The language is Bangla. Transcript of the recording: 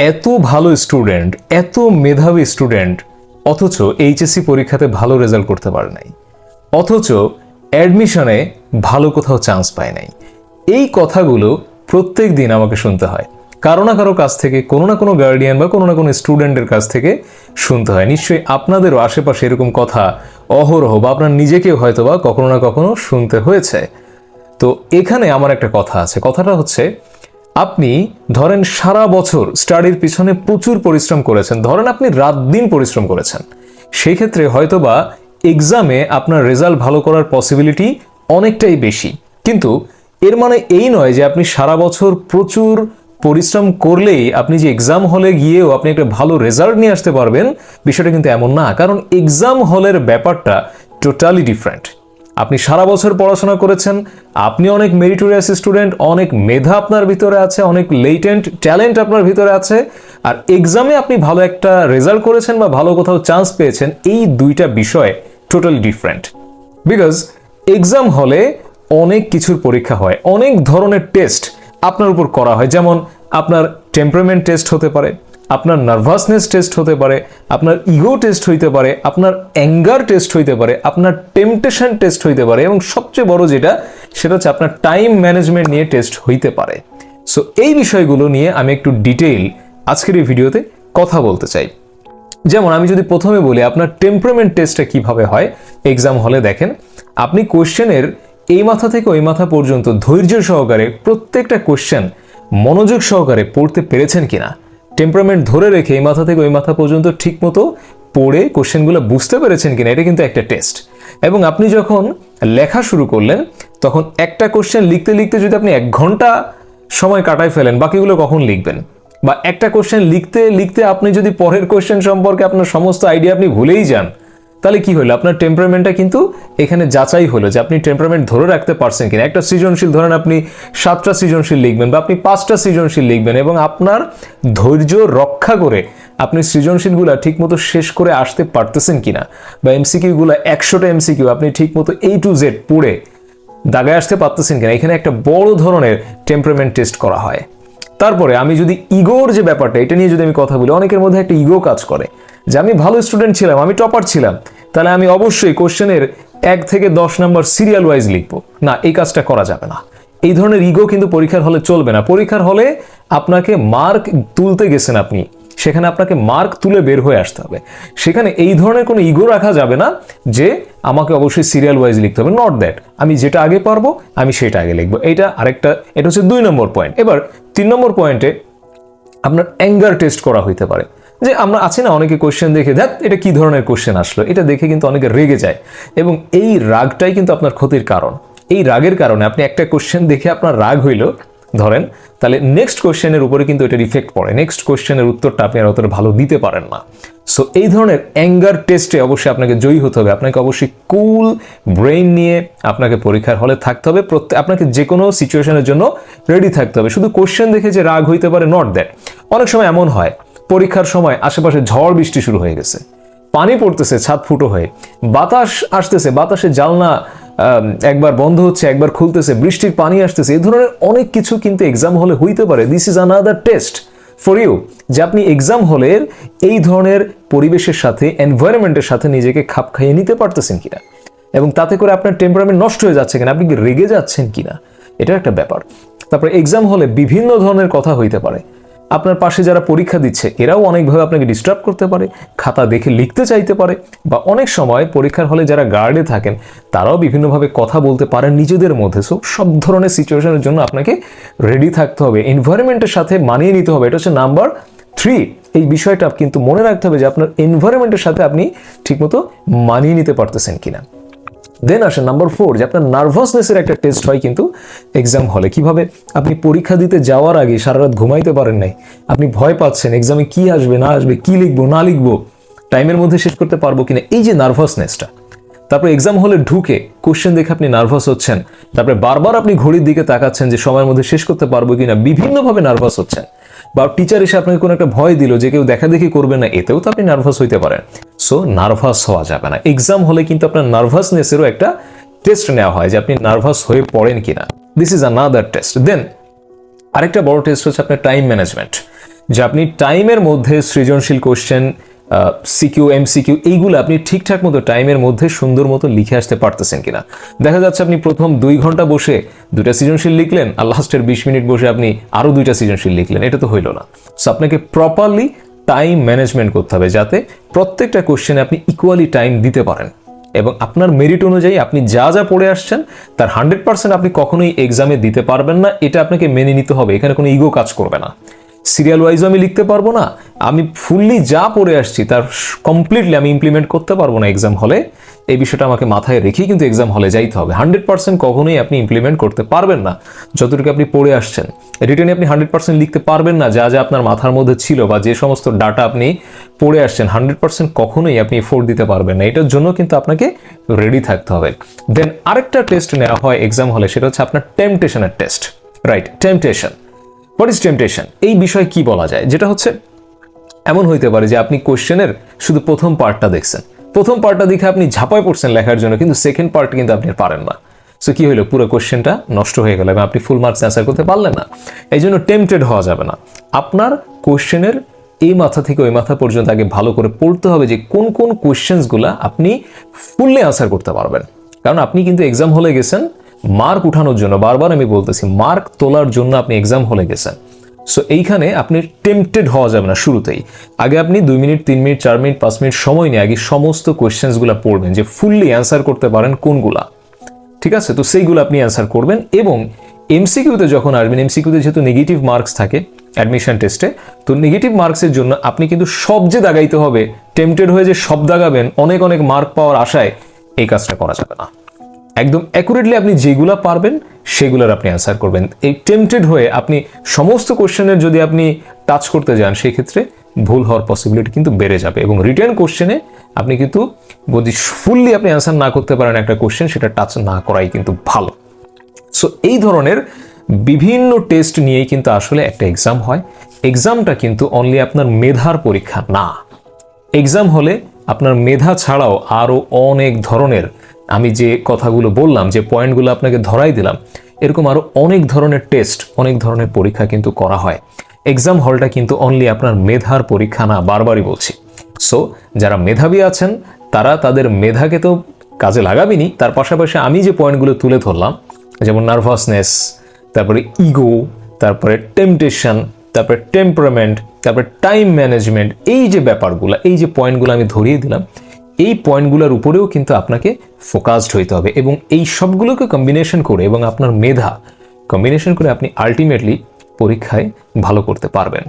এত ভালো স্টুডেন্ট, এত মেধাবী স্টুডেন্ট, অথচ এইচএসসি পরীক্ষাতে ভালো রেজাল্ট করতে পারে নাই, অথচ অ্যাডমিশনে ভালো কোথাও চান্স পায় নাই। এই কথাগুলো প্রত্যেক দিন আমাকে শুনতে হয়, কারো না কারো কাছ থেকে, কোনো না কোনো গার্ডিয়ান বা কোনো না কোনো স্টুডেন্টের কাছ থেকে শুনতে হয়। নিশ্চয়ই আপনাদেরও আশেপাশে এরকম কথা অহরহ বা আপনার নিজেকেও হয়তো বা কখনো না কখনো শুনতে হয়েছে। তো এখানে আমার একটা কথা আছে, কথাটা হচ্ছে আপনি ধরেন সারা বছর স্টাডির পিছনে প্রচুর পরিশ্রম করেছেন, ধরেন আপনি রাত দিন পরিশ্রম করেছেন, সেই ক্ষেত্রে হয়তোবা এক্সামে আপনার রেজাল্ট ভালো করার পসিবিলিটি অনেকটাই বেশি। কিন্তু এর মানে এই নয় যে আপনি সারা বছর প্রচুর পরিশ্রম করলেই আপনি যে এক্সাম হলে গিয়েও আপনি একটা ভালো রেজাল্ট নিয়ে আসতে পারবেন, বিষয়টা কিন্তু এমন না। কারণ এক্সাম হলের ব্যাপারটা টোটালি ডিফারেন্ট। আপনি সারা বছর পড়াশোনা করেছেন, আপনি অনেক মেরিটোরিয়াস স্টুডেন্ট, অনেক মেধা আপনার ভিতরে আছে, অনেক লেটেন্ট ট্যালেন্ট আপনার ভিতরে আছে, আর এক্সামে আপনি ভালো একটা রেজাল্ট করেছেন বা ভালো কোথাও চান্স পেয়েছেন, এই দুইটা বিষয় টোটালি ডিফারেন্ট। বিকজ এক্সাম হলে অনেক কিছুর পরীক্ষা হয়, অনেক ধরনের টেস্ট আপনার উপর করা হয়। যেমন আপনার টেম্পারমেন্ট টেস্ট হতে পারে, আপনার নার্ভাসনেস টেস্ট হতে পারে, আপনার ইগো টেস্ট হইতে পারে, আপনার অ্যাঙ্গার টেস্ট হইতে পারে, আপনার টেম্পটেশন টেস্ট হইতে পারে, এবং সবচেয়ে বড় যেটা সেটা হচ্ছে আপনার টাইম ম্যানেজমেন্ট নিয়ে টেস্ট হইতে পারে। সো এই বিষয়গুলো নিয়ে আমি একটু ডিটেইল আজকের এই ভিডিওতে কথা বলতে চাই। যেমন আমি যদি প্রথমে বলি আপনার টেম্পারমেন্ট টেস্টটা কিভাবে হয় এক্সাম হলে, দেখেন আপনি কোশ্চেনের এই মাথা থেকে ওই মাথা পর্যন্ত ধৈর্য সহকারে প্রত্যেকটা কোশ্চেন মনোযোগ সহকারে পড়তে পেরেছেন কিনা, টেম্পারমেন্ট ধরে রেখে এই মাথা থেকে ওই মাথা পর্যন্ত ঠিকমতো পড়ে কোশ্চেনগুলো বুঝতে পেরেছেন কিনা, এটা কিন্তু একটা টেস্ট। এবং আপনি যখন লেখা শুরু করলেন তখন একটা কোশ্চেন লিখতে লিখতে যদি আপনি 1 ঘন্টা সময় কাটায় ফেলেন, বাকিগুলো কখন লিখবেন? বা একটা কোশ্চেন লিখতে লিখতে আপনি যদি পরের কোশ্চেন সম্পর্কে আপনার সমস্ত আইডিয়া আপনি ভুলেই যান, তাহলে কি হলো? আপনার টেম্পারমেন্টটা কিন্তু এখানে যাচাই হলো যে আপনি টেম্পারমেন্ট ধরে রাখতে পারছেন কিনা। একটা সৃজনশীল ধরেন আপনি 7টা সৃজনশীল লিখবেন বা আপনি 5টা সৃজনশীল লিখবেন, এবং আপনার ধৈর্য রক্ষা করে আপনি সৃজনশীলগুলো ঠিকমতো শেষ করে আসতে পারতেছেন কিনা, বা এমসিকিউগুলো 100টা এমসিকিউ আপনি ঠিকমতো A to Z পড়ে দাগায় আসতে পারতেছেন কিনা, এখানে একটা বড় ধরনের টেম্পারমেন্ট টেস্ট করা হয়। তারপরে আমি যদি ইগোর যে ব্যাপারটা, এটা নিয়ে যদি আমি কথা বলি, অনেকের মধ্যে একটা ইগো কাজ করে যে আমি ভালো স্টুডেন্ট ছিলাম, আমি টপার ছিলাম, তাহলে আমি অবশ্যই কোশ্চেনের 1 থেকে 10 নাম্বার সিরিয়াল ওয়াইজ লিখবো। না, এই কাজটা করা যাবে না। এই ধরনের ইগো কিন্তু পরীক্ষার হলে চলবে না। পরীক্ষার হলে আপনাকে মার্ক তুলতে গেছেন আপনি, সেখানে আপনাকে মার্ক তুলে বের হয়ে আসতে হবে। সেখানে এই ধরনের কোনো ইগো রাখা যাবে না যে আমাকে অবশ্যই সিরিয়াল ওয়াইজ লিখতে হবে। নট দ্যাট, আমি যেটা আগে পারবো আমি সেটা আগে লিখবো। এটা আরেকটা, এটা হচ্ছে 2 নম্বর পয়েন্ট। এবার 3 নম্বর পয়েন্টে আপনার অ্যাঙ্গার টেস্ট করা হইতে পারে। যে আমরা আছি না, অনেকে কোশ্চেন দেখে দেখ এটা কি ধরনের কোশ্চেন আসলো, এটা দেখে কিন্তু অনেকে রেগে যায়, এবং এই রাগটাই কিন্তু আপনার ক্ষতির কারণ। এই রাগের কারণে আপনি একটা কোশ্চেন দেখে আপনার রাগ হইল ধরেন, তাহলে নেক্সট কোশ্চেনের উপরে কিন্তু এটার ইফেক্ট পড়ে, নেক্সট কোশ্চেনের উত্তরটা আপনি আর অতটা ভালো দিতে পারেন না। সো এই ধরনের অ্যাঙ্গার টেস্টে অবশ্যই আপনাকে জয়ী হতে হবে। আপনাকে অবশ্যই কুল ব্রেইন নিয়ে আপনাকে পরীক্ষার হলে থাকতে হবে। আপনাকে যে কোনো সিচুয়েশনের জন্য রেডি থাকতে হবে। শুধু কোশ্চেন দেখে যে রাগ হইতে পারে, নট দ্যাট। অনেক সময় এমন হয় পরীক্ষার সময় আশেপাশে ঝড় বৃষ্টি শুরু হয়ে গেছে, পানি পড়তেছে ছাদ ফুটো হয়ে, বাতাস আসতেছে, বাতাসে জানলা একবার বন্ধ হচ্ছে একবার খুলতেছে, বৃষ্টির পানি আসতেছে, এই ধরনের অনেক কিছু কিন্তু এক্সাম হলে হইতে পারে। This is another test for you, যে আপনি এক্সাম হলের এই ধরনের পরিবেশের সাথে, এনভায়রনমেন্টের সাথে নিজেকে খাপ খাইয়ে নিতে পারতেছেন কিনা, এবং তাতে করে আপনার টেম্পারমেন্ট নষ্ট হয়ে যাচ্ছে কিনা, আপনি কি রেগে যাচ্ছেন কিনা, এটা একটা ব্যাপার। তারপরে এক্সাম হলে বিভিন্ন ধরনের কথা হইতে পারে। আপনার পাশে যারা পরীক্ষা দিচ্ছে এরাও অনেকভাবে আপনাকে ডিস্টার্ব করতে পারে, খাতা দেখে লিখতে চাইতে পারে, বা অনেক সময় পরীক্ষার হলে যারা গার্ডে থাকেন তারাও বিভিন্নভাবে কথা বলতে পারেন নিজেদের মধ্যে। সো সব ধরনের সিচুয়েশনের জন্য আপনাকে রেডি থাকতে হবে, এনভায়রনমেন্টের সাথে মানিয়ে নিতে হবে। এটা হচ্ছে নাম্বার 3। এই বিষয়টা কিন্তু মনে রাখতে হবে যে আপনার এনভায়রনমেন্টের সাথে আপনি ঠিকমতো মানিয়ে নিতে পারতেছেন কিনা। দেন আসে নাম্বার 4, যে আপনার নার্ভাসনেসের একটা টেস্ট হয় কিন্তু এক্সাম হলে। কিভাবে? আপনি পরীক্ষা দিতে যাওয়ার আগে সারা রাত ঘুমাইতে পারেন নাই, আপনি ভয় পাচ্ছেন এক্সামে কি আসবে না আসবে, কি লিখবো না লিখবো, টাইমের মধ্যে শেষ করতে পারবো কিনা, এই যে নার্ভাসনেসটা। তারপরে এক্সাম হলে ঢুকে কোশ্চেন দেখে আপনি নার্ভাস হচ্ছেন, তারপরে বারবার আপনি ঘড়ির দিকে তাকাচ্ছেন যে সময়ের মধ্যে শেষ করতে পারবো কিনা, বিভিন্নভাবে নার্ভাস হচ্ছেন। বা টিচার এসে আপনাকে কোনো একটা ভয় দিল যে কেউ দেখাদেখি করবে না, এতেও তো আপনি নার্ভাস হইতে পারেন। সো নার্ভাস হওয়া যাবে না। এক্সাম হলে কিন্তু আপনার নার্ভাসনেসেরও একটা টেস্ট নেওয়া হয় যে আপনি নার্ভাস হয়ে পড়েন কিনা। This is another test. Then আরেকটা বড় টেস্ট হচ্ছে আপনার টাইম ম্যানেজমেন্ট। যে আপনি টাইমের মধ্যে সৃজনশীল কোশ্চেন, সিকিউ, এমসিকিউ এইগুলো আপনি ঠিকঠাক মতো টাইমের মধ্যে সুন্দর মতো লিখে আসতে পারতেছেন কিনা। দেখা যাচ্ছে আপনি প্রথম 2 ঘন্টা বসে 2টা সৃজনশীল লিখলেন, আর লাস্টের 20 মিনিট বসে আপনি আরও 2টা সৃজনশীল লিখলেন, এটা তো হইল না। সো আপনাকে প্রপারলি টাইম ম্যানেজমেন্ট করতে হবে, যাতে প্রত্যেকটা কোশ্চেনে আপনি ইকুয়ালি টাইম দিতে পারেন এবং আপনার মেরিট অনুযায়ী আপনি যা যা পড়ে আসছেন তার 100% আপনি কখনোই এক্সামে দিতে পারবেন না, এটা আপনাকে মেনে নিতে হবে। এখানে কোনো ইগো কাজ করবে না। সিরিয়াল ওয়াইজও আমি লিখতে পারবো না, আমি ফুললি যা পড়ে আসছি তার কমপ্লিটলি আমি ইমপ্লিমেন্ট করতে পারবো না এক্সাম হলে, এই বিষয়টা আমাকে মাথায় রেখেই কিন্তু এক্সাম হলে যাইতে হবে। 100% কখনোই আপনি ইমপ্লিমেন্ট করতে পারবেন না যতটুকু আপনি পড়ে আসছেন। রিটেনে আপনি 100% লিখতে পারবেন না যা যা আপনার মাথার মধ্যে ছিল বা যে সমস্ত ডাটা আপনি পড়ে আসছেন, 100% কখনোই আপনি এফোর্ট দিতে পারবেন না। এটার জন্য কিন্তু আপনাকে রেডি থাকতে হবে। দেন আরেকটা টেস্ট নেওয়া হয় এক্সাম হলে, সেটা হচ্ছে আপনার টেম্পটেশনের test. Right, temptation. What is temptation? এই বিষয়ে কি বলা যায়, যেটা হচ্ছে এমন হইতে পারে যে আপনি কোশ্চেনের শুধু প্রথম পার্টটা দেখছেন, প্রথম পার্টটা দেখে আপনি ঝাঁপায় পড়ছেন লেখার জন্য, কিন্তু সেকেন্ড পার্ট কিন্তু আপনি পারেন না। সো কি হইলো, পুরো কোশ্চেনটা নষ্ট হয়ে গেল এবং আপনি ফুল মার্কস অ্যান্সার করতে পারলেন না। এই জন্য টেম্পটেড হওয়া যাবে না। আপনার কোশ্চেনের এই মাথা থেকে ওই মাথা পর্যন্ত আগে ভালো করে পড়তে হবে যে কোন কোন কোশ্চেন্সগুলা আপনি ফুললি অ্যান্সার করতে পারবেন। কারণ আপনি কিন্তু এক্সাম হলে গেছেন মার্ক উঠানোর জন্য, বারবার আমি বলতেছি মার্ক তোলার জন্য আপনি এক্সাম হলে গেছেন। সো এইখানে আপনি টেম্পটেড হওয়া যাবে না শুরুতেই। আগে আপনি 2 মিনিট, 3 মিনিট, 4 মিনিট, 5 মিনিট সময় নিয়ে আগে সমস্ত কোয়েশ্চেন্সগুলো পড়বেন যে ফুললি অ্যান্সার করতে পারেন কোনগুলা। ঠিক আছে, তো সেইগুলো আপনি অ্যান্সার করবেন। এবং এমসিকিউতে যখন আসবেন, এমসিকিউতে যেহেতু নেগেটিভ মার্কস থাকে অ্যাডমিশন টেস্টে, তো নেগেটিভ মার্কসের জন্য আপনি কিন্তু সব যে দাগাইতে হবে, টেম্পটেড হয়ে যে সব দাগাবেন অনেক অনেক মার্ক পাওয়ার আশায়, এই কাজটা করা যাবে না। একদম অ্যাকুরেটলি আপনি যেগুলো পারবেন সেগুলোর আপনি অ্যান্সার করবেন। এই টেম্পটেড হয়ে আপনি সমস্ত কোশ্চেনের যদি আপনি টাচ করতে যান, সেই ক্ষেত্রে ভুল হওয়ার পসিবিলিটি কিন্তু বেড়ে যাবে। এবং রিটেন কোশ্চেনে আপনি কিন্তু যদি ফুললি আপনি অ্যান্সার না করতে পারেন একটা কোশ্চেন, সেটা টাচ না করাই কিন্তু ভালো। সো এই ধরনের বিভিন্ন টেস্ট নিয়েই কিন্তু আসলে একটা এক্সাম হয়। এক্সামটা কিন্তু অনলি আপনার মেধার পরীক্ষা না। এক্সাম হলে আপনার মেধা ছাড়াও আরও অনেক ধরনের, আমি যে কথাগুলো বললাম, যে পয়েন্টগুলো আপনাকে ধরাই দিলাম, এরকম আরও অনেক ধরনের টেস্ট, অনেক ধরনের পরীক্ষা কিন্তু করা হয়। এক্সাম হলটা কিন্তু অনলি আপনার মেধার পরীক্ষা না, বারবারই বলছি। সো যারা মেধাবী আছেন তারা তাদের মেধাকে তো কাজে লাগাবেনই, তার পাশাপাশি আমি যে পয়েন্টগুলো তুলে ধরলাম, যেমন নার্ভাসনেস, তারপরে ইগো, তারপরে টেম্পটেশন, তারপরে টেম্পারামেন্ট, তারপরে টাইম ম্যানেজমেন্ট, এই যে ব্যাপারগুলো, এই যে পয়েন্টগুলো আমি ধরিয়ে দিলাম, এই পয়েন্টগুলোর উপরেও কিন্তু আপনাকে ফোকাসড হইতে হবে এবং এই সবগুলোকে কম্বিনেশন করে এবং আপনার মেধা কম্বিনেশন করে আপনি আলটিমেটলি পরীক্ষায় ভালো করতে পারবেন।